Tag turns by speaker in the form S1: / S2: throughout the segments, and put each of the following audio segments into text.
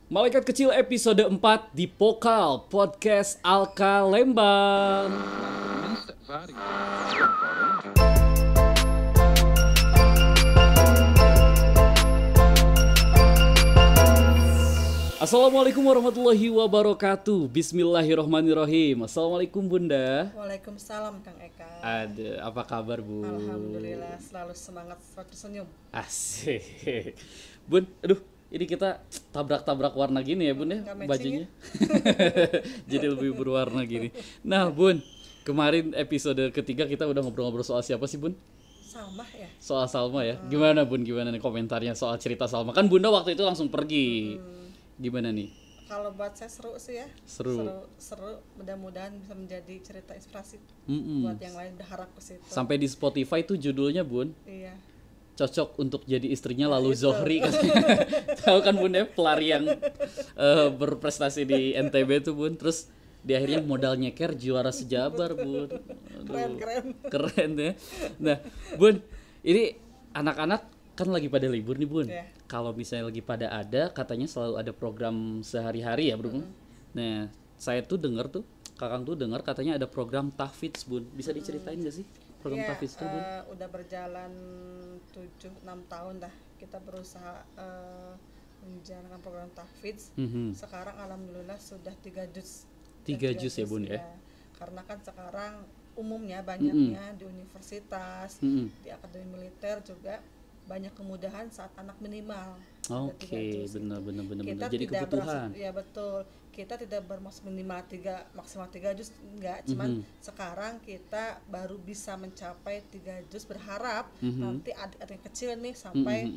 S1: Malaikat Kecil episode 4 di Pokal Podcast Alka Lembang. Assalamualaikum warahmatullahi wabarakatuh. Bismillahirrohmanirrohim. Assalamualaikum Bunda.
S2: Waalaikumsalam Kang Eka.
S1: Ada apa kabar Bu?
S2: Alhamdulillah selalu semangat, selalu tersenyum.
S1: Asik. Bun, aduh, ini kita tabrak-tabrak warna gini ya Bun ya,
S2: Nggak matching
S1: bajunya. Jadi lebih berwarna gini. Nah Bun, kemarin episode ketiga kita udah ngobrol-ngobrol soal siapa sih Bun?
S2: Salma ya.
S1: Soal Salma ya. Gimana Bun, gimana nih komentarnya soal cerita Salma? Kan Bunda waktu itu langsung pergi. Gimana nih?
S2: Kalau buat saya seru sih ya.
S1: Seru.
S2: Mudah-mudahan bisa menjadi cerita inspirasi
S1: Mm-mm.
S2: buat yang lain, berharap ke situ.
S1: Sampai di Spotify tuh judulnya Bun,
S2: Iya.
S1: cocok untuk jadi istrinya lalu
S2: itu.
S1: Zohri kan. Tahu kan Bun ya, pelari yang berprestasi di NTB tuh Bun. Terus di akhirnya modal nyeker juara sejabar Bun. Aduh, keren ya. Nah Bun, ini anak-anak kan lagi pada libur nih Bun.
S2: Iya.
S1: Kalau misalnya lagi pada ada, katanya selalu ada program sehari-hari ya Bun. Nah saya tuh dengar tuh, Kakang tuh dengar katanya ada program tahfidz Bun. Bisa diceritain gak sih program
S2: Iya,
S1: tahfidz tuh Bun?
S2: udah berjalan 7-6 tahun dah kita berusaha menjalankan program tahfidz.
S1: Mhm.
S2: Sekarang alhamdulillah sudah 3 juz.
S1: 3 juz ya Bun ya.
S2: Karena kan sekarang umumnya banyaknya di universitas,
S1: Mhm.
S2: di akademi militer juga banyak kemudahan saat anak minimal. Ada 3
S1: Oke,
S2: juz.
S1: benar.
S2: Kita
S1: Jadi
S2: tidak
S1: kebutuhan.
S2: ya betul. Kita tidak bermaksud minimal maksimal 3 juz enggak, cuman sekarang kita baru bisa mencapai 3 juz, berharap nanti adik-adik kecil nih sampai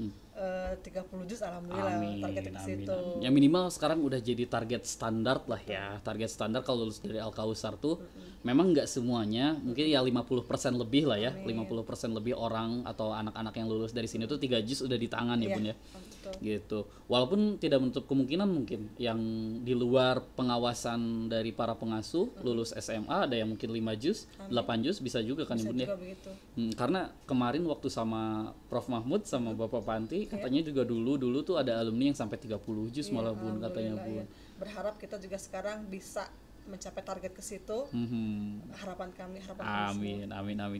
S2: 30 juz, alhamdulillah targetnya ke situ.
S1: Ya minimal sekarang udah jadi target standar lah ya. Target standar kalau lulus dari Al-Kausar tuh memang nggak semuanya, mungkin ya 50% lebih lah ya. 50% lebih orang atau anak-anak yang lulus dari sini tuh 3 juz udah di tangan ya
S2: Iya,
S1: Bun ya.
S2: betul.
S1: Gitu. Walaupun tidak menutup kemungkinan mungkin yang di luar pengawasan dari para pengasuh lulus SMA ada yang mungkin 5 juz, 8 juz bisa juga kan ya
S2: Bisa
S1: Bun ya.
S2: juga begitu.
S1: Karena kemarin waktu sama Prof Mahmud sama Bapak Panti katanya juga dulu tuh ada alumni yang sampai 30 juz malah Bun katanya Bun.
S2: Alhamdulillah, ya. Berharap kita juga sekarang bisa mencapai target ke situ. Harapan kami semua.
S1: Amin.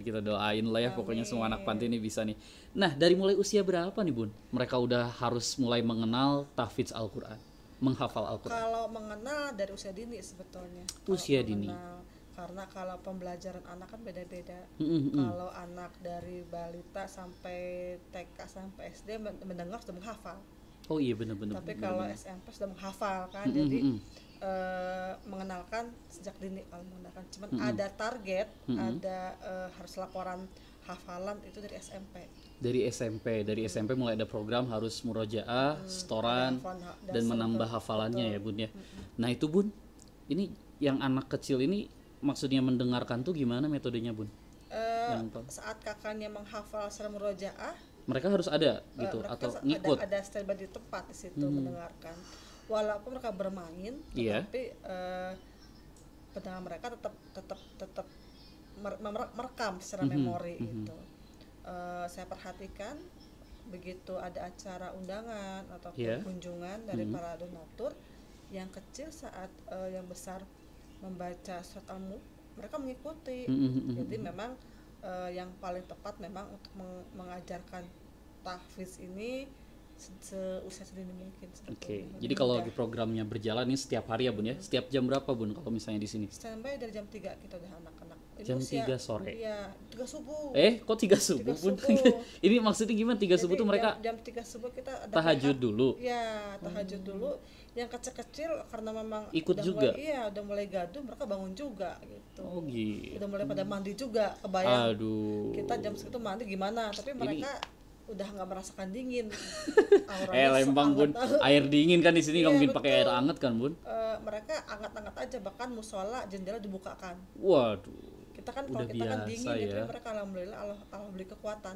S1: Kita doain lah ya pokoknya semua anak panti ini bisa nih. Nah, dari mulai usia berapa nih Bun? Mereka udah harus mulai mengenal tahfidz Al-Qur'an, menghafal Al-Qur'an.
S2: Kalau mengenal dari usia dini sebetulnya.
S1: Usia dini.
S2: Karena kalau pembelajaran anak kan beda-beda.
S1: Mm-mm.
S2: Kalau anak dari balita sampai TK sampai SD mendengar sudah menghafal.
S1: Oh iya benar.
S2: Tapi kalau SMP sudah menghafal kan. Jadi mengenalkan sejak dini kalau mengenalkan. Cuman ada target, ada harus laporan hafalan itu dari SMP.
S1: Dari SMP mulai ada program harus murojaah, setoran dan menambah hafalannya ya Bun ya. Nah, itu Bun. Ini yang anak kecil ini maksudnya mendengarkan tuh gimana metodenya Bun?
S2: Saat kakaknya menghafal secara murojaah,
S1: Mereka harus ada gitu
S2: mereka
S1: atau ngikut.
S2: ada standby di tempat di situ mendengarkan. Walaupun mereka bermain,
S1: Iya.
S2: tapi pendengar mereka tetap merekam secara memori itu. Saya perhatikan begitu ada acara undangan atau kunjungan dari para donatur, yang kecil saat yang besar membaca surat Al-Mulk, mereka mengikuti. Jadi memang yang paling tepat memang untuk mengajarkan tahfidz ini seusia sedini mungkin.
S1: Oke. Jadi kalau lagi programnya berjalan nih setiap hari ya Bun ya. Setiap jam berapa Bun kalau misalnya di sini?
S2: Standby dari jam 3 kita udah anak-anak. Ini
S1: Jam
S2: usia-
S1: 3 sore.
S2: Iya, 3 subuh.
S1: Kok 3 subuh
S2: 3
S1: Bun?
S2: subuh.
S1: Ini maksudnya gimana 3 subuh
S2: Jadi
S1: tuh mereka
S2: jam 3 subuh kita ada
S1: tahajud dulu.
S2: Iya, tahajud dulu. Yang kecil-kecil karena memang
S1: Ikut
S2: udah
S1: juga?
S2: udah mulai gaduh, mereka bangun juga gitu.
S1: Oh gitu.
S2: Udah mulai pada mandi juga, kebayang.
S1: Aduh.
S2: Kita jam segitu mandi gimana, tapi mereka udah nggak merasakan dingin.
S1: Lembang Bun,
S2: seanget-
S1: air dingin kan di sini nggak
S2: Iya,
S1: mungkin pakai air
S2: betul.
S1: hangat kan Bun?
S2: Mereka anget-anget aja, bahkan musola jendela dibukakan.
S1: Waduh.
S2: Kita kan kalau
S1: Udah
S2: kita kan
S1: biasa
S2: dingin ya,
S1: ya.
S2: tapi mereka alhamdulillah Allah beri kekuatan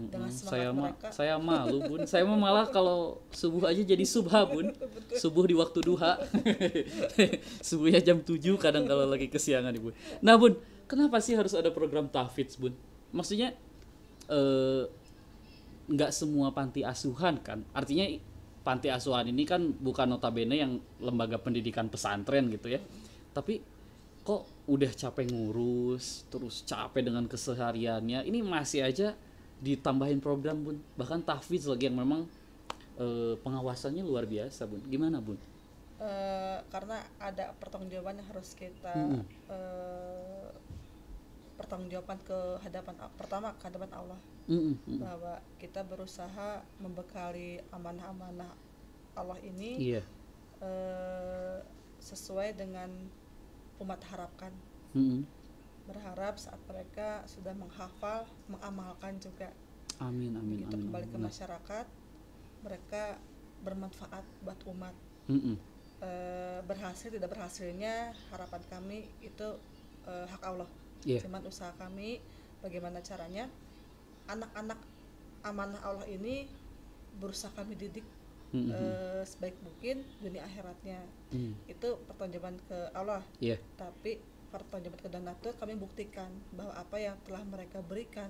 S2: dengan semangat
S1: Saya
S2: mereka.
S1: saya malu Bun. Saya mah malah kalau subuh aja jadi subha Bun. Subuh di waktu duha. Subuhnya jam 7 kadang kalau lagi kesiangan nih Bun. Nah Bun, kenapa sih harus ada program tahfidz Bun? Maksudnya nggak semua panti asuhan kan, artinya panti asuhan ini kan bukan notabene yang lembaga pendidikan pesantren gitu ya. Tapi kok udah capek ngurus, terus capek dengan kesehariannya, ini masih aja ditambahin program Bun. Bahkan tahfiz lagi yang memang pengawasannya luar biasa Bun. Gimana Bun?
S2: Karena ada pertanggungjawaban yang harus kita pertanggungjawaban ke hadapan Allah, bahwa kita berusaha membekali amanah-amanah Allah ini sesuai dengan umat harapkan. Berharap saat mereka sudah menghafal, mengamalkan juga.
S1: Amin.
S2: Begitu kembali ke masyarakat, mereka bermanfaat buat umat. Berhasil tidak berhasilnya harapan kami itu hak Allah. Cuman usaha kami bagaimana caranya anak-anak amanah Allah ini berusaha kami didik sebaik mungkin dunia akhiratnya. Itu pertanggungjawaban ke Allah. Tapi pertanggungjawaban ke donatur, kami buktikan bahwa apa yang telah mereka berikan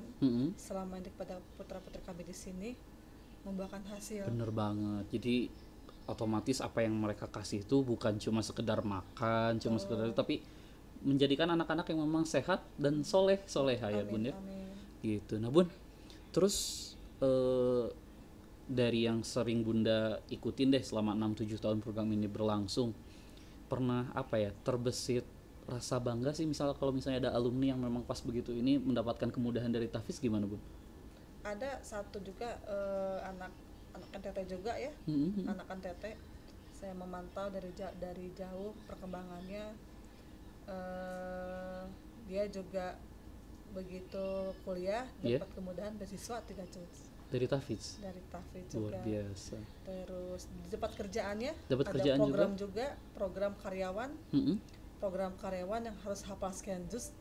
S2: selama ini kepada putra-putri kami di sini membuahkan hasil.
S1: Bener banget. Jadi otomatis apa yang mereka kasih itu bukan cuma sekedar makan, sekedar, tapi menjadikan anak-anak yang memang sehat dan soleha ya Bun ya. Gitu. Nah Bun, terus dari yang sering Bunda ikutin deh selama 6-7 tahun program ini berlangsung, pernah terbesit rasa bangga sih kalau misalnya ada alumni yang memang pas begitu ini mendapatkan kemudahan dari tahfiz, gimana Bun?
S2: Ada satu juga anak NTT juga ya, anak NTT saya memantau dari jauh perkembangannya. Dia juga begitu kuliah dapat kemudahan beasiswa 3 juta
S1: dari tahfiz
S2: juga.
S1: Luar biasa.
S2: Terus dapat kerjaannya,
S1: ada
S2: program juga program karyawan yang harus hafal sekian juz,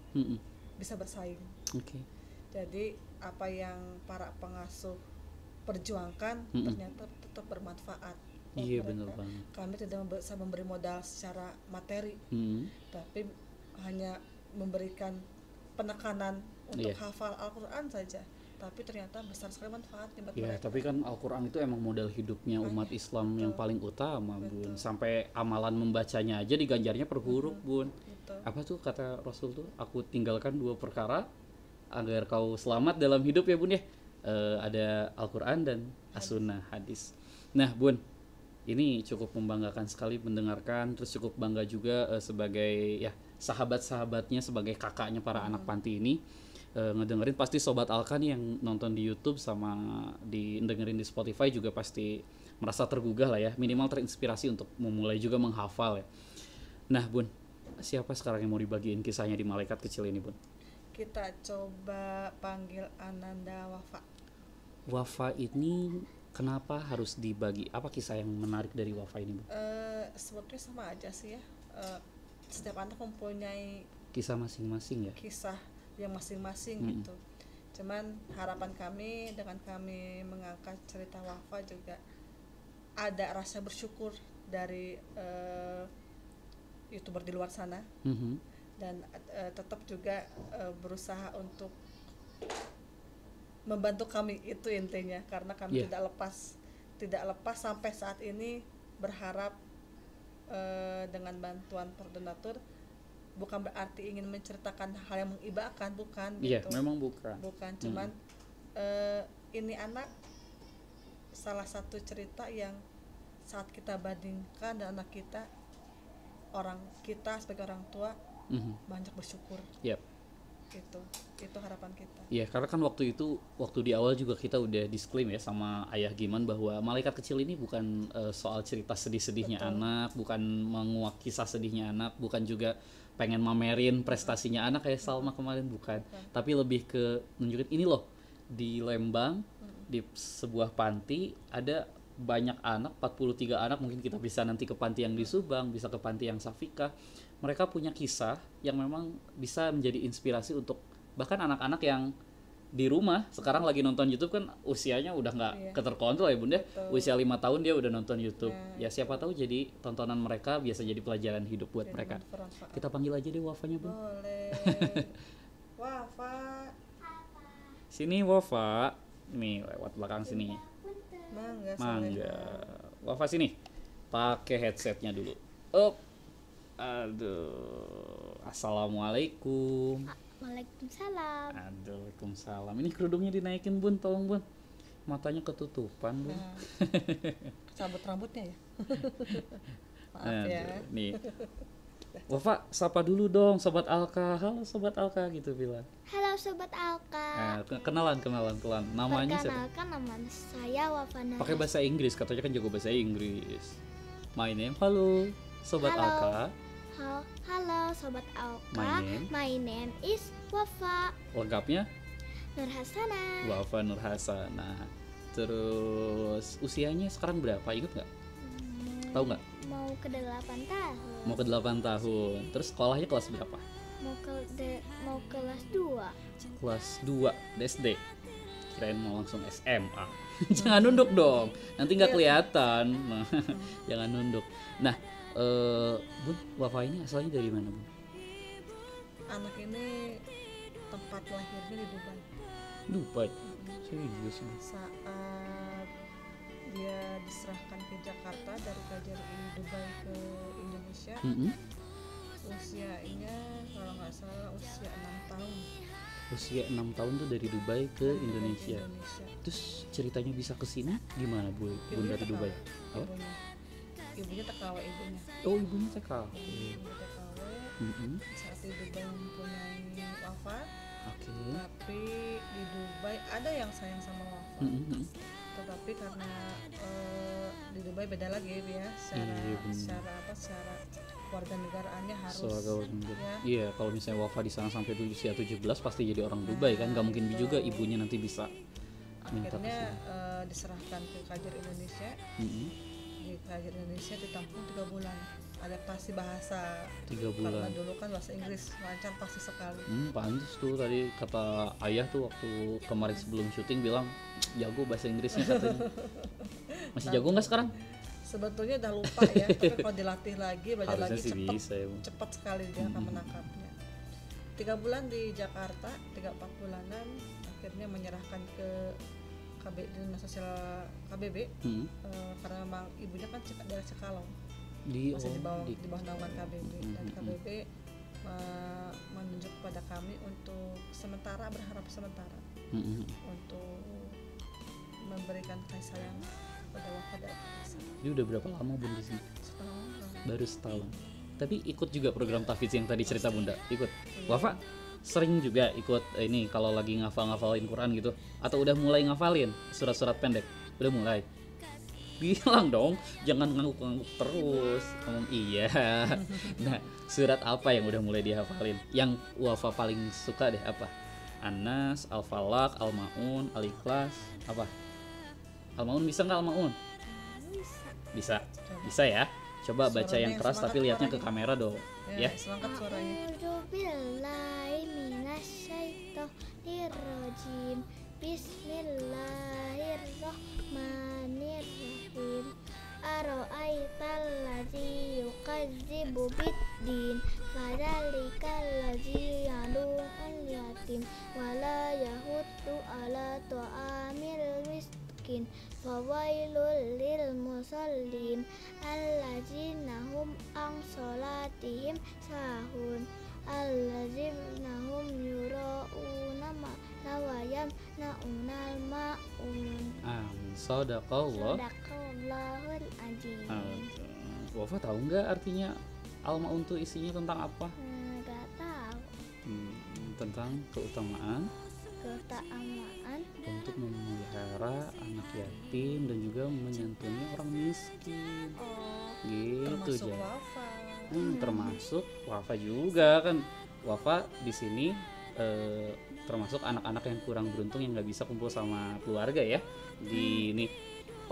S2: bisa bersaing. Jadi apa yang para pengasuh perjuangkan ternyata tetap bermanfaat.
S1: Benar banget.
S2: Kami tidak bisa memberi modal secara materi, tapi hanya memberikan penekanan untuk hafal Al-Quran saja. Tapi ternyata besar sekali manfaatnya buat mereka.
S1: Tapi kan Al-Quran itu emang modal hidupnya umat Islam yang paling utama Bun. Sampai amalan membacanya aja diganjarnya per huruf Bun. Apa tuh kata Rasul tuh? Aku tinggalkan 2 perkara agar kau selamat dalam hidup ya Bun ya. Ada Al-Quran dan As-Sunnah, hadis. Nah Bun, ini cukup membanggakan sekali mendengarkan, terus cukup bangga juga sebagai sahabat-sahabatnya, sebagai kakaknya para anak panti ini ngedengerin. Pasti Sobat Alka nih yang nonton di YouTube sama dengerin di Spotify juga pasti merasa tergugah lah ya, minimal terinspirasi untuk memulai juga menghafal ya. Nah Bun, siapa sekarang yang mau dibagiin kisahnya di malaikat kecil ini Bun?
S2: Kita coba panggil Ananda Wafa.
S1: Wafa ini kenapa harus dibagi? Apa kisah yang menarik dari Wafa ini, Bu?
S2: Sebetulnya sama aja sih ya. Setiap anak mempunyai
S1: kisah masing-masing ya.
S2: Kisah yang masing-masing gitu. Cuman harapan kami dengan kami mengangkat cerita Wafa juga ada rasa bersyukur dari YouTuber di luar sana. Dan tetap juga berusaha untuk membantu kami, itu intinya, karena kami tidak lepas sampai saat ini berharap dengan bantuan donatur. Bukan berarti ingin menceritakan hal yang mengibakan, bukan gitu.
S1: Memang bukan
S2: Cuman ini anak salah satu cerita yang saat kita bandingkan dengan anak kita, sebagai orang tua banyak bersyukur. Itu harapan kita.
S1: Karena kan waktu di awal juga kita udah disclaim ya sama Ayah Giman bahwa malaikat kecil ini bukan soal cerita sedih-sedihnya anak, bukan menguak kisah sedihnya anak, bukan juga pengen mamerin prestasinya anak kayak Salma kemarin, bukan. Tapi lebih ke nunjukin ini loh, di Lembang di sebuah panti ada banyak anak, 43 anak, mungkin kita bisa nanti ke panti yang di Subang, bisa ke panti yang Safika. Mereka punya kisah yang memang bisa menjadi inspirasi untuk bahkan anak-anak yang di rumah sekarang lagi nonton YouTube, kan usianya udah nggak keterkontrol ya Bunda. Usia 5 tahun dia udah nonton YouTube. Ya siapa tahu jadi tontonan mereka biasa jadi pelajaran hidup buat mereka. Kita panggil aja deh Wafanya, Bun.
S2: Boleh. Wafa.
S1: Sini Wafa. Nih lewat belakang sini.
S2: Mangga.
S1: Wafa sini. Pakai headsetnya dulu. Up. Aduh. Assalamualaikum.
S3: Waalaikumsalam.
S1: Aduh, Waalaikumsalam. Ini kerudungnya dinaikin Bun, tolong Bun. Matanya ketutupan Bun.
S2: Nah, cabut rambutnya ya. Maaf
S1: Aduh,
S2: ya.
S1: nih. Wafa, sapa dulu dong Sobat Alka. Halo Sobat Alka gitu bilang.
S3: Halo Sobat Alka.
S1: Kenalan. Namanya siapa?
S3: Perkenalkan nama saya Wafana.
S1: Pakai bahasa Inggris, katanya kan jago bahasa Inggris. My name, halo Sobat
S3: Halo.
S1: Alka.
S3: Halo Sobat Alka.
S1: My name?
S3: name is Wafa
S1: Lengkapnya
S3: Nurhasana.
S1: Wafa Nurhasana. Terus usianya sekarang berapa? Ingat nggak? Tahu nggak?
S3: Mau ke 8 tahun.
S1: Mau ke 8 tahun. Terus sekolahnya kelas berapa?
S3: Mau kelas 2.
S1: Kelas 2 SD. Kirain mau langsung SMA. Jangan nunduk dong, nanti nggak kelihatan. Nah, jangan nunduk. Nah, Bun, Wafa ini asalnya dari mana, Bun?
S2: Anak ini tempat lahirnya di Dubai.
S1: Dubai. Serius Bun.
S2: Saat dia diserahkan ke Jakarta dari KJRI Dubai ke Indonesia, usianya kalau nggak salah usia 6 tahun.
S1: Usia 6 tahun tuh dari Dubai ke Indonesia. Terus ceritanya bisa ke sini gimana, Bun? Bun dari Dubai? Oh?
S2: Ibunya TKW ibunya.
S1: Oh, ibunya TKW.
S2: Ibunya TKW. Saat di Dubai mempunyai Wafa.
S1: Oke.
S2: Tapi di Dubai ada yang sayang sama Wafa. Tetapi karena di Dubai beda lagi ya, secara warga negaraannya harus ya.
S1: Iya, kalau misalnya Wafa di sana sampai usia 17 pasti jadi orang Dubai kan, nggak mungkin juga ibunya nanti bisa minta
S2: akhirnya diserahkan ke KJRI Indonesia. Di KJRI Indonesia ditampung 3 bulan adaptasi bahasa.
S1: 3 bulan.
S2: Karena dulu kan bahasa Inggris lancar pasti sekali.
S1: Pantes tuh tadi kata ayah tuh waktu kemarin sebelum syuting bilang jago bahasa Inggrisnya katanya. Masih jago nggak sekarang?
S2: Sebetulnya udah lupa ya, tapi kalau dilatih lagi belajar
S1: harusnya
S2: lagi cepat sekali dia akan menangkapnya. 3 bulan di Jakarta, 3-4 bulanan akhirnya menyerahkan ke Dinas Sosial KBB. Karena memang ibunya kan daerah Cikalong, masih di bawah naungan KBB. Dan KBB menunjuk kepada kami untuk berharap sementara untuk memberikan kasih sayang pada Wafa dan Nisa.
S1: Dia udah berapa lama Bun di sini?
S2: Setahun.
S1: Baru setahun. Tapi ikut juga program tahfidz yang tadi cerita Bunda? Ikut. Wafa sering juga ikut ini kalau lagi ngafalin Quran gitu? Atau udah mulai ngafalin surat-surat pendek? Udah mulai? Bilang dong, jangan ngangguk-ngangguk terus. Ngomong iya. Nah, surat apa yang udah mulai dihafalin? Yang Wafa paling suka deh apa? An-Nas, Al-Falaq, Al-Ma'un, Al-Ikhlas, apa? Al-Ma'un bisa nggak Al-Ma'un? Bisa ya. Coba baca yang keras tapi lihatnya ke kamera dong. Ya.
S2: Semangat suaranya.
S3: A'udzubillahiminasyaitonirrajim. Bismillahirrahmanirrahim. Ara'aital ladzi yukadzibu biddin fadzalikal ladzi yad'ul yatim wala yahuddu ala ta'amil miskin fawailul lil musallin alladzina hum an sholatihim sahun alladzina hum yura'una wa yamna'unal ma'un.
S1: Sadaqallahul
S3: azim.
S1: Wafa tahu nggak artinya Al-Ma'un itu isinya tentang apa?
S3: Nggak tahu.
S1: Tentang keutamaan untuk memelihara anak yatim dan juga menyantuni orang miskin. Gitu
S2: Termasuk
S1: aja.
S2: Wafa.
S1: Termasuk Wafa juga kan. Wafa di sini termasuk anak-anak yang kurang beruntung yang nggak bisa kumpul sama keluarga ya di ini.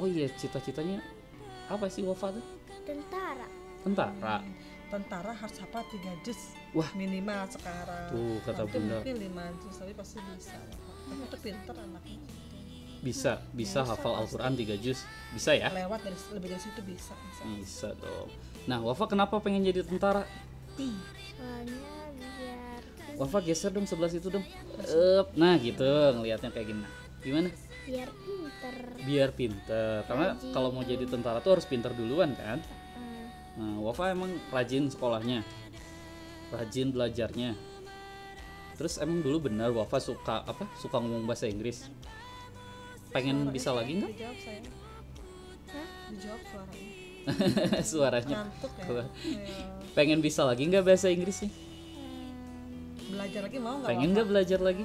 S1: Oh iya, cita-citanya apa sih Wafa tuh?
S2: Tentara harus hafal 3 juz.
S1: Wah,
S2: minimal sekarang.
S1: Tuh kata
S2: nanti
S1: Bunda.
S2: mungkin 5 juz tapi pasti bisa. Tapi itu pinter anaknya.
S1: Bisa hafal Al-Quran 3 juz. Bisa ya?
S2: Lewat lebih dari situ bisa.
S1: Bisa dong. Nah, Wafa kenapa pengen jadi tentara?
S3: Soalnya biar
S1: Wafa geser dong sebelah situ dong. Nah gitu, ngelihatnya kayak gini. Gimana?
S3: biar pinter.
S1: Biar pinter. Karena
S3: Rajin.
S1: kalau mau jadi tentara tuh harus pinter duluan kan. Nah, Wafa emang rajin sekolahnya, rajin belajarnya. Terus emang dulu benar Wafa suka ngomong bahasa Inggris. Pengen bisa lagi nggak?
S2: Dijawab saya.
S3: Hah?
S2: Dijawab suaranya.
S1: Suaranya.
S2: Ngantuk ya.
S1: Keluar.
S2: Ayo.
S1: Pengen bisa lagi nggak bahasa Inggrisnya?
S2: Belajar lagi mau nggak?
S1: Pengen
S2: Wafa?
S1: nggak belajar lagi?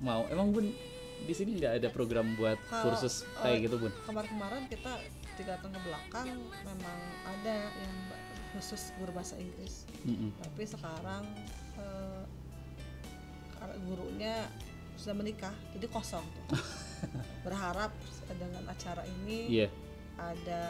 S1: Mau. Emang Bun di sini nggak ada program buat
S2: Kalau,
S1: kursus kayak gitu Bun?
S2: Kemarin-kemarin kita 3 tahun ke belakang memang ada yang khusus guru bahasa Inggris.
S1: Mm-mm.
S2: Tapi sekarang gurunya sudah menikah, jadi kosong tuh. Berharap dengan acara ini
S1: Iya.
S2: ada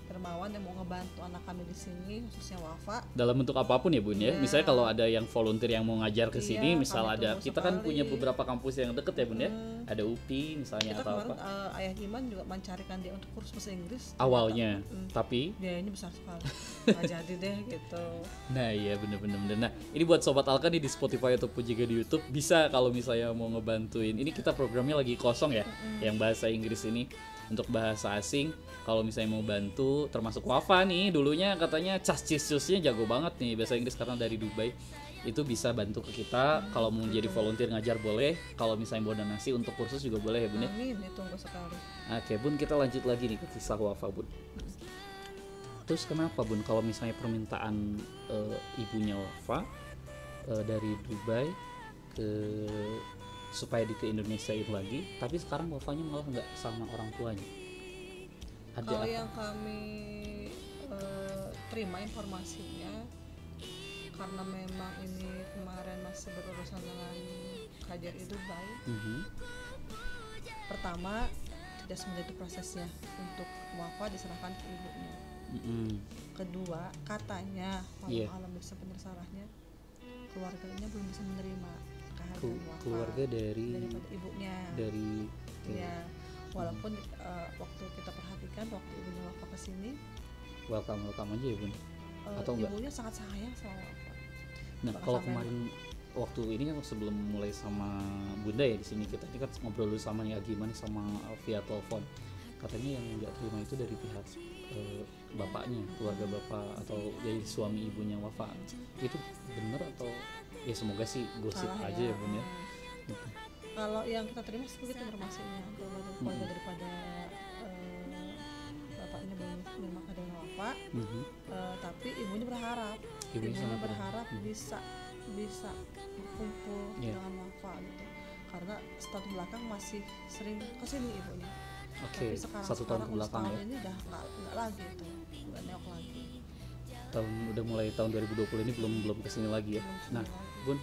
S2: dermawan yang mau ngebantu anak kami di sini, khususnya Wafa.
S1: Dalam bentuk apapun ya Bun ya.
S2: Iya.
S1: Misalnya kalau ada yang volunteer yang mau ngajar ke sini,
S2: Iya,
S1: misal
S2: kami
S1: ada
S2: tunggu
S1: kita kan
S2: sekali.
S1: punya beberapa kampus yang deket ya Bun ya. Ada UPI misalnya
S2: Kita
S1: atau
S2: kemarin
S1: apa.
S2: Ayah Iman juga mencarikan dia untuk kursus bahasa Inggris.
S1: Awalnya,
S2: Ternyata,
S1: tapi
S2: biayanya besar sekali. Nggak jadi deh gitu.
S1: nah iya bener. Nah ini buat Sobat Alka nih di Spotify ataupun juga di YouTube, bisa kalau misalnya mau ngebantuin. Ini kita programnya lagi kosong ya, yang bahasa Inggris ini untuk bahasa asing. Kalau misalnya mau bantu, termasuk Wafa nih, dulunya katanya cas-cisnya jago banget nih bahasa Inggris karena dari Dubai. Itu bisa bantu ke kita. Kalau mau jadi volunteer ngajar boleh. Kalau misalnya mau donasi untuk kursus juga boleh ya Bun ya.
S2: Amin, ditunggu sekali.
S1: Oke Bun, kita lanjut lagi nih ke kisah Wafa Bun. Terus kenapa Bun kalau misalnya permintaan ibunya Wafa dari Dubai supaya ke Indonesiain lagi, tapi sekarang Wafanya malah nggak sama orang tuanya? Ada
S2: Kalau
S1: apa?
S2: yang kami terima informasinya, karena memang ini kemarin masih berurusan dengan KJRI Dubai. Pertama, tidak semudah itu prosesnya untuk Wafa diserahkan ke ibunya. Kedua, katanya
S1: Iya.
S2: alam bisa penyelesaiannya, keluarganya belum bisa menerima kehadiran Wafa
S1: Keluarga
S2: daripada ibunya.
S1: dari
S2: Ya, walaupun waktu kita perhatikan waktu ibunya Wafa kesini,
S1: welcome aja ya Bun. Atau enggak?
S2: ibunya sangat sayang sama Wafa.
S1: Nah
S2: Bahkan
S1: kalau
S2: sampai-
S1: kemarin waktu ini kan sebelum mulai sama Bunda ya di sini kita kan ngobrol dulu sama nih gimana sama via telepon. Katanya yang nggak terima itu dari pihak bapaknya, keluarga bapak atau dari suami ibunya Wafa. Itu bener atau ya semoga sih gosip
S2: Salah
S1: aja ya Bun ya.
S2: Kalau yang kita terima begitu informasinya, kalau dari keluarga daripada bapaknya belum menerima kehadiran Wafa, tapi ibunya berharap,
S1: Ibunya sangat
S2: berharap bisa berkumpul
S1: Iya.
S2: dengan Wafa gitu. Karena setahun belakang masih sering kesini ibunya.
S1: Oke,
S2: Tapi sekarang
S1: 1 tahun ke belakang
S2: setahun
S1: ya.
S2: ini udah nggak lagi itu, nggak neok lagi.
S1: Udah mulai tahun 2020 ini belum kesini lagi ya.
S2: Belum kesini
S1: Nah
S2: lagi.
S1: Bun,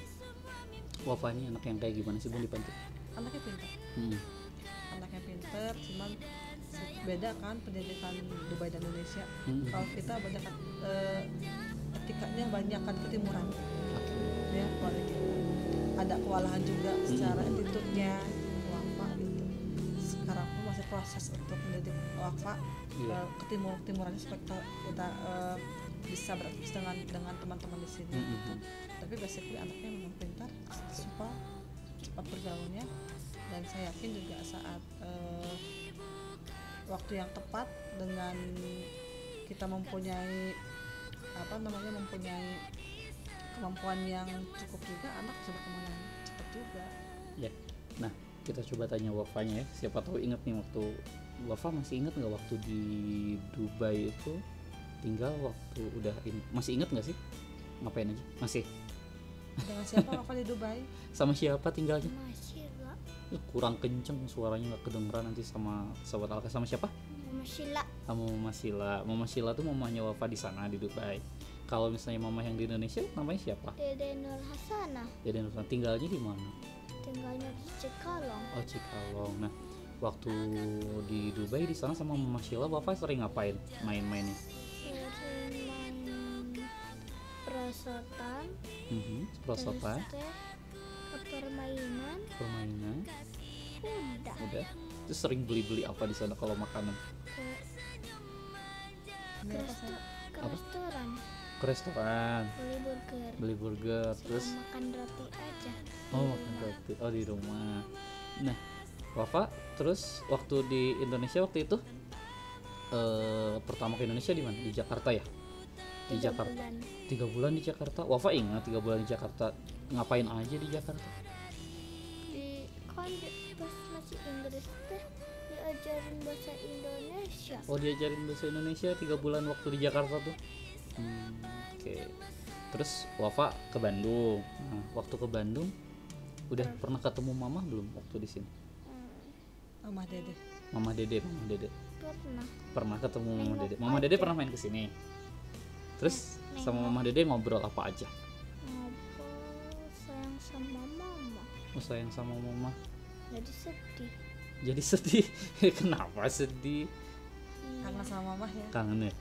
S1: Wafa ini anak yang kayak gimana sih Bun di panti?
S2: Anaknya pintar.
S1: Hmm.
S2: Anaknya pinter, cuman beda kan pendidikan Dubai dan Indonesia. Kalau kita banyak etikanya banyak kan ketimuran, ya keluarga kita. Ada kewalahan juga secara attitude-nya Wafa gitu. Sekarang pun masih proses untuk mendidik Wafa
S1: Iya.
S2: ketimurannya supaya kita bisa beraktivitas dengan teman-teman di sini. Gitu. Tapi basically anaknya memang pintar, cepat bergaulnya, dan saya yakin juga saat waktu yang tepat dengan kita mempunyai kemampuan yang cukup juga, anak bisa berkembang cepat juga.
S1: Ya. Nah, kita coba tanya Wafanya ya. Siapa tahu inget nih waktu Wafa masih inget nggak waktu di Dubai itu tinggal waktu udah ini. Masih inget nggak sih? Ngapain aja? Masih.
S2: Dengan siapa Wafa di Dubai?
S1: Sama siapa tinggalnya?
S3: Masih lah.
S1: Kurang kenceng suaranya nggak kedengeran nanti sama Sobat Alka. Sama siapa?
S3: Masih lah.
S1: Sama Mama Sila. Mama Sila tuh mamanya Wafa di sana di Dubai. Kalau misalnya mama yang di Indonesia namanya siapa?
S3: Dede Nur Hasanah.
S1: Jadi tinggalnya di mana?
S3: Tinggalnya di Cikalong.
S1: Oh Cikalong. Nah waktu di Dubai di sana sama Mama Sila Wafa sering ngapain main-mainnya?
S3: Sering main perosotan.
S1: Perosotan,
S3: Terus teh ke permainan.
S1: permainan,
S3: Udah.
S1: terus sering beli-beli apa di sana kalau makanan?
S3: Ke
S1: Apa?
S3: restoran.
S1: Ke restoran,
S3: Beli burger.
S1: beli burger, terus
S3: Makan roti aja.
S1: makan roti. Oh di rumah. Nah Wafa terus waktu di Indonesia waktu itu pertama ke Indonesia di mana? Di Jakarta ya? Di
S3: 3
S1: Jakarta.
S3: bulan
S1: 3 bulan di Jakarta. Wafa ingat 3 bulan di Jakarta ngapain aja di Jakarta?
S3: pas masih Inggris teh diajarin bahasa Indonesia.
S1: Oh diajarin bahasa Indonesia 3 bulan waktu di Jakarta tuh. Oke. Terus Wafa ke Bandung. Nah, waktu ke Bandung udah pernah ketemu Mama belum waktu di sini?
S2: Mama Dede.
S1: Mama Dede.
S3: Pernah
S1: Pernah ketemu Mama
S3: Nengok
S1: Dede. Mama
S3: aja.
S1: Dede pernah main ke sini. Terus sama
S3: Nengok.
S1: Mama Dede ngobrol apa aja?
S3: ngobrol sayang sama mama,
S1: Oh, sayang sama Mama.
S3: jadi sedih.
S1: Jadi sedih. Kenapa sedih?
S2: Kangen sama mama ya.
S1: Kangen ya?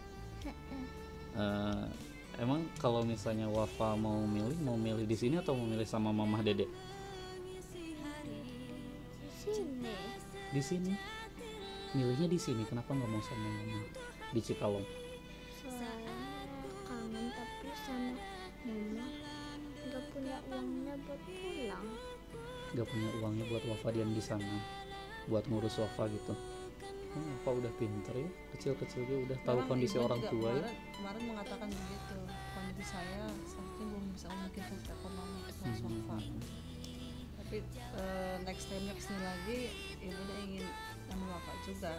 S1: Emang kalau misalnya Wafa mau milih di sini atau mau milih sama Mama Dede?
S3: Sini
S1: Di sini. Milihnya di sini. Kenapa nggak mau sama Mama di Cikalong?
S3: soalnya kangen tapi sama mama nggak punya uangnya buat pulang.
S1: Nggak punya uangnya buat Wafa diam di sana, buat ngurus Wafa gitu. Wafa udah pinter ya, kecil-kecil dia udah tahu
S2: Memang
S1: kondisi
S2: ibu
S1: orang
S2: juga
S1: tua ya.
S2: kemarin mengatakan begitu, kondisi saya saat ini belum bisa memikirkan ekonomi untuk
S1: Hmm.
S2: Wafa. Tapi next time nya kesini lagi ibunya ingin sama Wafa juga.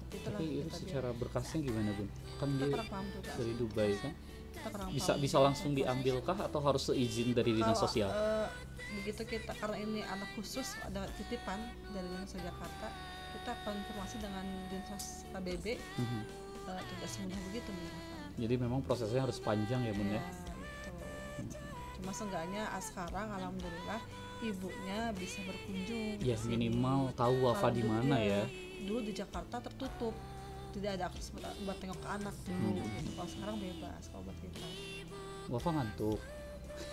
S2: Itulah
S1: Tapi itu
S2: kita
S1: secara berkasnya gimana Bun? Kan
S2: kita
S1: dia
S2: kurang paham juga.
S1: dari Dubai kan?
S2: Kita kurang
S1: Bisa
S2: paham.
S1: bisa langsung diambilkah atau harus seizin dari dinas
S2: Kalau,
S1: sosial?
S2: begitu kita karena ini anak khusus ada titipan dari dinas Jakarta, kita konfirmasi dengan dinas KBB.
S1: Mhm.
S2: Tidak semudah begitu menyerahkan.
S1: Jadi memang prosesnya harus panjang ya Bun ya.
S2: Itu. Cuma seenggaknya sekarang alhamdulillah ibunya bisa berkunjung.
S1: Ya
S2: ke sini.
S1: minimal tahu Wafa
S2: Kalau
S1: di
S2: dulu
S1: mana ya.
S2: Dulu di Jakarta tertutup, tidak ada akses buat tengok ke anak dulu. Gitu. Kalau sekarang bebas kalau buat kita.
S1: Wafa ngantuk.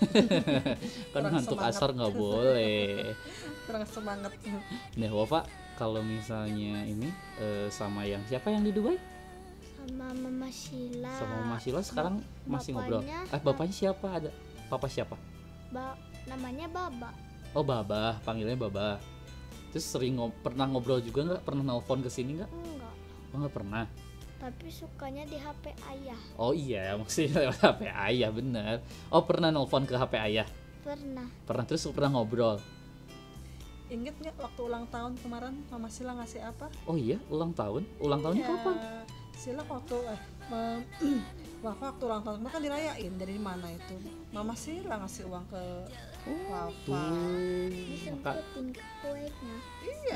S1: Kan
S2: Kurang
S1: ngantuk
S2: semangat.
S1: asar nggak boleh.
S2: Kurang semangat.
S1: Nah Wafa kalau misalnya ini sama yang siapa yang di Dubai?
S3: Sama mama Sheila.
S1: Sama Mama Sheila sekarang masih ngobrol.
S3: Bapaknya-
S1: Bapaknya siapa? Ada papa siapa?
S3: Namanya Baba.
S1: Oh Baba, panggilnya Baba. Terus sering pernah ngobrol juga nggak? Pernah nelpon ke sini nggak?
S3: Enggak,
S1: Oh nggak pernah.
S3: tapi sukanya di HP ayah.
S1: Oh iya, maksudnya lewat HP ayah bener. Oh pernah nelpon ke HP ayah?
S3: Pernah.
S1: Pernah, terus pernah ngobrol.
S2: Ingat nggak waktu ulang tahun kemarin Mama Sila ngasih apa?
S1: Oh iya, ulang tahun? Ulang tahunnya
S2: Iya,
S1: kapan?
S2: Sila waktu Wafa waktu ulang tahun kemarin kan dirayain, dari mana itu? Mama Sila ngasih uang ke Wafa.
S1: Tuh, maka
S3: Disempetin ke kuenya.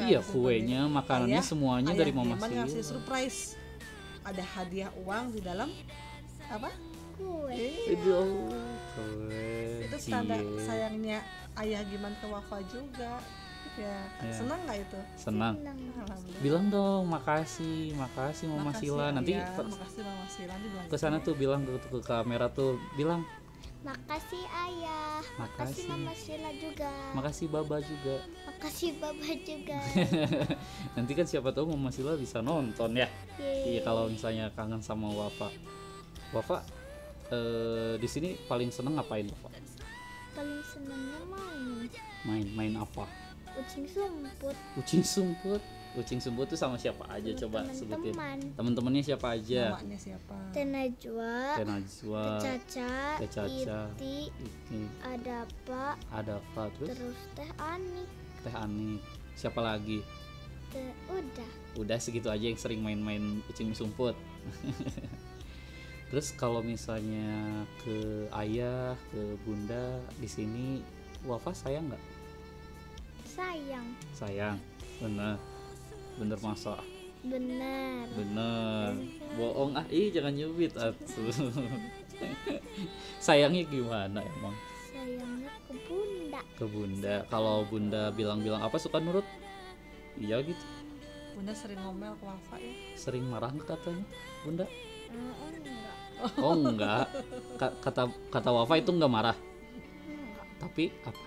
S1: iya kuenya, makanannya semuanya dari Mama
S2: Diman
S1: Sila.
S2: ngasih surprise. Ada hadiah uang di dalam apa?
S3: Kue.
S2: Iya.
S1: Keren.
S2: Itu tanda
S1: Cie.
S2: sayangnya ayah Giman ke Wafa juga. Ya,
S1: Ya.
S2: senang nggak itu?
S1: Senang.
S3: Senang.
S2: Alhamdulillah.
S1: Bilang dong, makasih Mama
S2: Makasih,
S1: Sila. Nanti
S2: iya, makasih Mama Sila nanti bilang
S1: ke sana
S2: gitu.
S1: tuh bilang ke kamera tuh bilang
S3: Makasih ayah. Makasih
S1: Makasih.
S3: mama Sheila juga.
S1: makasih Baba juga.
S3: Makasih Baba juga.
S1: Nanti kan siapa tahu Mama Sila bisa nonton ya.
S3: Yeay.
S1: Iya kalau misalnya kangen sama Wafa. Wafa di sini paling seneng ngapain Wafa?
S3: Paling senangnya
S1: Main apa?
S3: kucing sumput.
S1: Kucing sumput. Kucing sumput tuh sama siapa aja coba sebutin.
S3: Teman-teman.
S1: Temen-temennya siapa aja?
S2: Namanya siapa?
S3: Tenajwa.
S1: Tenajwa,
S3: Caca.
S1: Teh Caca,
S3: Iti.
S1: ini
S3: Ada apa?
S1: ada apa terus?
S3: Terus Teh Anik.
S1: Teh Ani. Siapa lagi?
S3: Udah.
S1: Udah segitu aja yang sering main-main kucing sumput. Terus kalau misalnya ke ayah, ke bunda di sini, Wafa sayang nggak?
S3: Sayang.
S1: Sayang, bener masa,
S3: Benar.
S1: bener, bohong jangan nyubit atuh. Sayangnya gimana emang?
S3: Sayangnya ke bunda.
S1: Ke bunda, kalau bunda bilang-bilang apa suka nurut? Iya gitu.
S2: Bunda sering ngomel ke Wafa ya.
S1: Sering marah nggak katanya bunda?
S3: Enggak.
S1: Oh enggak, kata Wafa itu enggak marah,
S3: Enggak.
S1: tapi apa?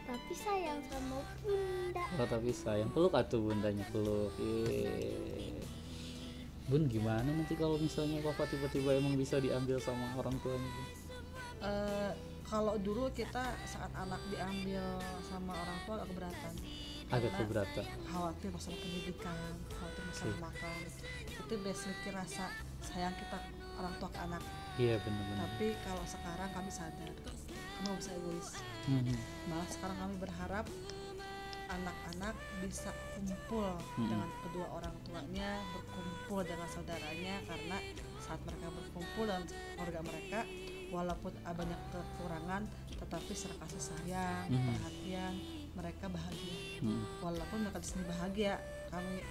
S3: Tapi sayang sama bunda.
S1: Oh tapi sayang, peluk atuh bundanya, peluk. Yeay. Bun gimana nanti kalau misalnya Wafa tiba-tiba emang bisa diambil sama orang tuanya Bun?
S2: Kalau dulu kita saat anak diambil sama orang tua agak keberatan.
S1: agak
S2: Karena
S1: keberatan.
S2: khawatir masalah pendidikan, khawatir masalah makan. Itu basically rasa sayang kita orang tua ke anak.
S1: Iya benar-benar.
S2: Tapi kalau sekarang kami sadar, kami gak bisa egois.
S1: Mhm.
S2: Malah sekarang kami berharap anak-anak bisa kumpul dengan kedua orang tuanya, berkumpul dengan saudaranya, karena saat mereka berkumpul dan keluarga mereka, walaupun banyak kekurangan, tetapi secara kasih sayang, perhatian, mereka bahagia. Walaupun mereka di sini bahagia,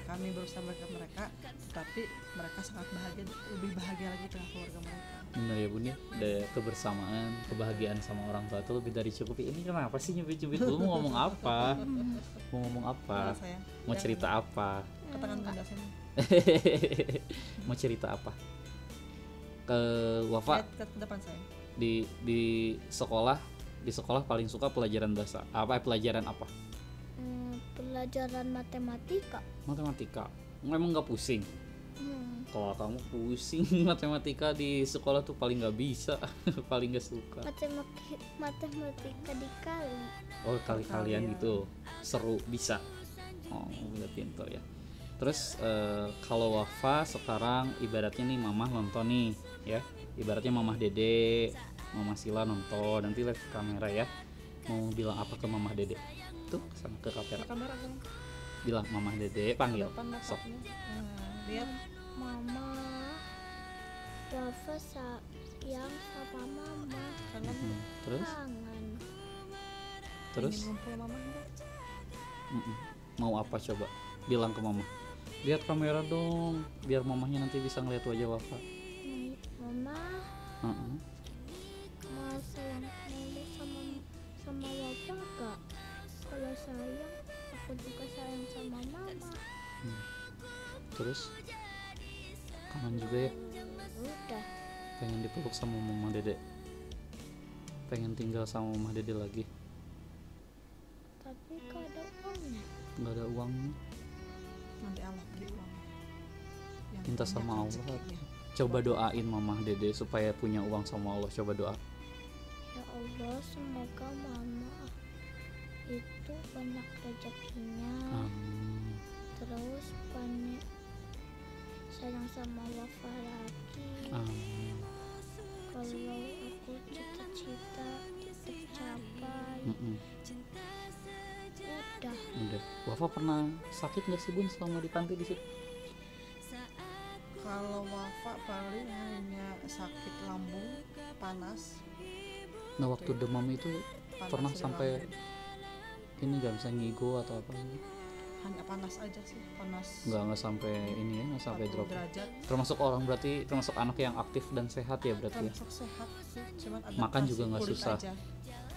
S2: kami berusaha mereka, tetapi mereka sangat bahagia, lebih bahagia lagi dengan keluarga mereka.
S1: Benar ya bun ya, ada kebersamaan, kebahagiaan sama orang tua itu lebih dari cukup. Ini kenapa sih nyubit-nyubit dulu, mau ngomong apa? Mau ngomong apa?
S2: Iya, sayang.
S1: Mau cerita apa?
S2: Katakan bunda sini.
S1: Mau cerita apa? Ke Wafa
S2: Lihat ke depan saya.
S1: di sekolah paling suka pelajaran bahasa apa? Pelajaran apa?
S3: Pelajaran matematika.
S1: Matematika. Memang nggak pusing? Kalau kamu pusing matematika di sekolah tuh paling nggak bisa, paling nggak suka.
S3: Matematika dikali.
S1: Oh kalian gitu, seru bisa. Oh udah pintar ya. Terus kalau Wafa sekarang ibaratnya nih mamah nonton nih ya, ibaratnya mamah Dede, mamah Sila nonton, nanti lihat ke kamera ya. Mau bilang apa ke mamah Dede? Tuh sama ke kamera.
S2: Kamera kan.
S1: Bilang mamah Dede, panggil.
S2: Depan
S1: Sok.
S2: matanya. Lihat.
S3: Mama, Wafa sayang sama mama.
S2: Kangen.
S1: Terus
S3: Kangen.
S1: terus
S2: Ingin ngumpul mama enggak?
S1: mau apa coba? Bilang ke mama. Lihat kamera dong, biar mamahnya nanti bisa ngeliat wajah Wafa.
S3: Mama,
S1: Heeh.
S3: mau sayang sama Wafa gak? Kalau sayang, aku juga sayang sama mama.
S1: Terus kangen juga ya,
S3: Udah.
S1: pengen dipeluk sama mama Dede, pengen tinggal sama mama Dede lagi.
S3: Tapi gak ada uangnya.
S1: Nggak ada uangnya,
S2: Nanti Allah beri uang. Yang
S1: minta
S2: banyak
S1: sama Allah.
S2: rezekinya.
S1: Coba doain mama Dede supaya punya uang sama Allah. Coba doa.
S3: Ya Allah, semoga mama itu banyak rezekinya.
S1: Amin.
S3: Terus banyak sayang sama Wafa lagi.
S1: Amin.
S3: Kalau aku cita-cita tercapai.
S1: Udah. Wafa pernah sakit nggak sih bun selama di panti di situ?
S2: Kalau Wafa paling hanya sakit lambung, panas.
S1: Nah waktu demam itu
S2: Panas
S1: pernah
S2: di
S1: sampai
S2: lambung.
S1: ini nggak bisa ngigo atau apa?
S2: Hanya panas aja sih, panas.
S1: Nggak sampai ini ya, nggak sampai
S2: 40
S1: drop.
S2: derajat.
S1: Termasuk orang berarti, termasuk anak yang aktif dan sehat ya berarti ya.
S2: Termasuk sehat sih, cuman
S1: Makan
S2: adaptasi
S1: juga nggak
S2: kulit
S1: susah.
S2: aja.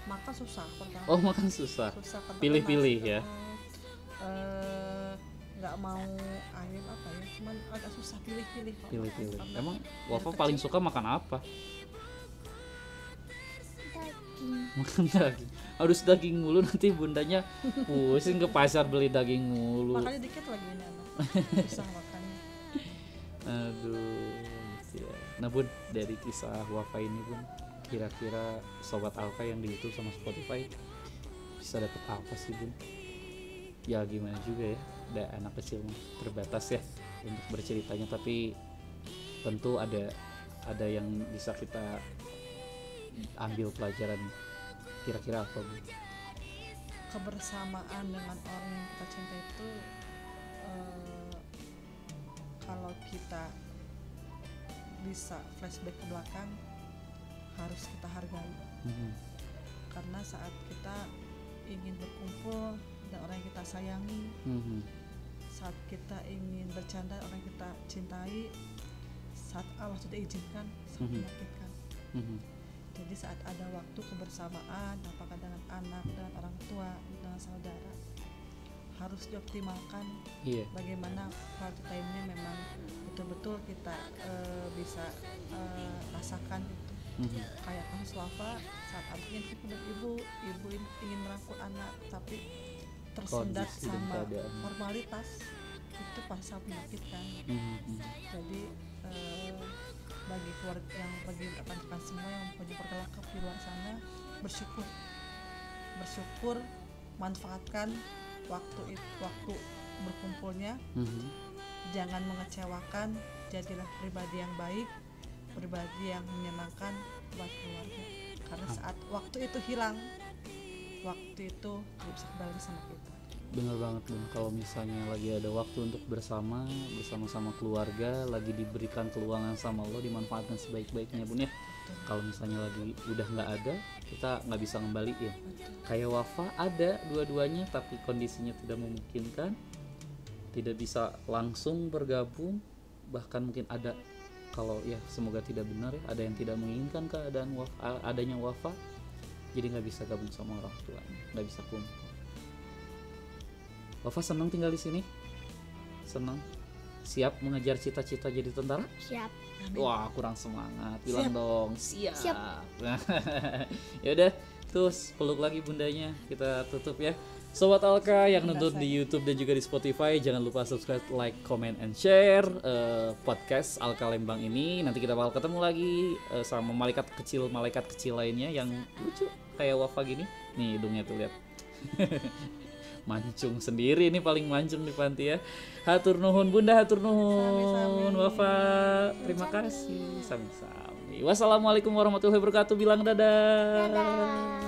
S2: Makan susah pertama.
S1: Oh makan susah.
S2: Susah karena
S1: Pilih-pilih
S2: panas.
S1: ya.
S2: Nggak mau ayam apa ya, cuman agak susah pilih-pilih kalau
S1: Pilih-pilih.
S2: makan. Karena
S1: Emang
S2: dari
S1: Wafa
S2: kecil
S1: paling suka makan apa?
S3: Daging.
S1: Makan daging. Harus daging mulu nanti bundanya pusing ke pasar beli daging mulu.
S2: Makanya dikit lagi ini anak. Susah makannya.
S1: Aduh. Ya. Nah bun, dari kisah Wafa ini bun, kira-kira sobat Alfa yang di YouTube sama Spotify bisa dapet apa sih bun? Ya gimana juga ya, ada anak kecil mah terbatas ya untuk berceritanya, tapi tentu ada yang bisa kita ambil pelajaran. Kira-kira apa bun?
S2: Kebersamaan dengan orang yang kita cinta itu kalau kita bisa flashback ke belakang harus kita hargai. Karena saat kita ingin berkumpul dengan orang yang kita sayangi, saat kita ingin bercanda orang yang kita cintai, saat Allah tidak izinkan, sangat menyakitkan. Jadi saat ada waktu kebersamaan, apakah dengan anak, dengan orang tua, dengan saudara, harus dioptimalkan.
S1: Iya.
S2: Bagaimana quality time-nya memang betul-betul kita bisa rasakan itu. Kayak kasus Wafa, saat anaknya ketemu ibu ingin merangkul anak, tapi tersendat
S1: Kondisi dan
S2: sama
S1: keadaan.
S2: formalitas, itu pasti sangat menyakitkan. Jadi bagi keluarga yang bagi rekan-rekan semua yang punya keluarga lengkap di luar sana, bersyukur, manfaatkan waktu berkumpulnya
S1: Mhm.
S2: jangan mengecewakan, jadilah pribadi yang baik, pribadi yang menyenangkan buat keluarga. Karena saat waktu itu hilang, waktu itu tidak bisa kembali sama kita.
S1: Bener banget Bun, kalau misalnya lagi ada waktu untuk bersama-sama keluarga, lagi diberikan keluangan sama Allah, dimanfaatkan sebaik-baiknya Bun ya. Kalau misalnya lagi udah nggak ada, kita nggak bisa ngembaliin. Kayak Wafa ada dua-duanya, tapi kondisinya tidak memungkinkan, tidak bisa langsung bergabung, bahkan mungkin ada, kalau ya semoga tidak benar ya, ada yang tidak menginginkan keadaan adanya Wafa, jadi nggak bisa gabung sama orang tuanya, nggak bisa kumpul. Wafa senang tinggal di sini, senang, siap mengejar cita-cita jadi tentara.
S3: Siap.
S1: Wah, kurang semangat, bilang
S2: Siap.
S1: dong siap.
S3: Siap.
S1: Ya udah, terus peluk lagi bundanya, kita tutup ya. Sobat Alka yang nonton di YouTube dan juga di Spotify, jangan lupa subscribe, like, comment, and share podcast Alka Lembang ini. Nanti kita bakal ketemu lagi sama malaikat kecil lainnya yang lucu kayak Wafa gini. Nih hidungnya tuh lihat. Mancung sendiri nih, paling mancung di panti ya. Hatur nuhun Bunda, hatur nuhun Wafa. Terima kasih. Sami-sami. Wassalamualaikum warahmatullahi wabarakatuh. Bilang dadah.
S3: Dadah.